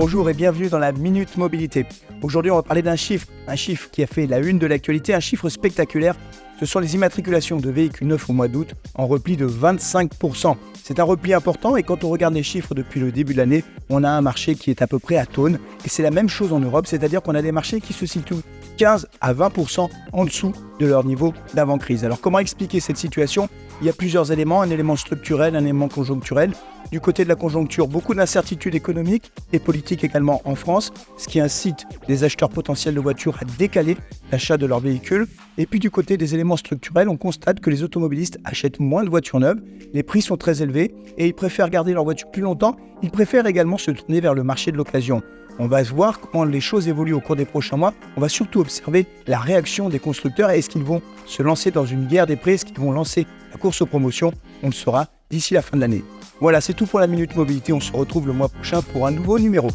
Bonjour et bienvenue dans la Minute Mobilité. Aujourd'hui, on va parler d'un chiffre qui a fait la une de l'actualité, un chiffre spectaculaire. Ce sont les immatriculations de véhicules neufs au mois d'août en repli de 25%. C'est un repli important et quand on regarde les chiffres depuis le début de l'année, on a un marché qui est à peu près atone. Et c'est la même chose en Europe, c'est-à-dire qu'on a des marchés qui se situent 15 à 20% en dessous de leur niveau d'avant-crise. Alors comment expliquer cette situation ? Il y a plusieurs éléments, un élément structurel, un élément conjoncturel. Du côté de la conjoncture, beaucoup d'incertitudes économiques et politiques également en France, ce qui incite les acheteurs potentiels de voitures à décaler l'achat de leurs véhicules. Et puis du côté des éléments structurels, on constate que les automobilistes achètent moins de voitures neuves, les prix sont très élevés et ils préfèrent garder leur voiture plus longtemps. Ils préfèrent également se tourner vers le marché de l'occasion. On va voir comment les choses évoluent au cours des prochains mois. On va surtout observer la réaction des constructeurs. Est-ce qu'ils vont se lancer dans une guerre des prix ? Est-ce qu'ils vont lancer la course aux promotions ? On le saura d'ici la fin de l'année. Voilà, c'est tout pour la Minute Mobilité. On se retrouve le mois prochain pour un nouveau numéro.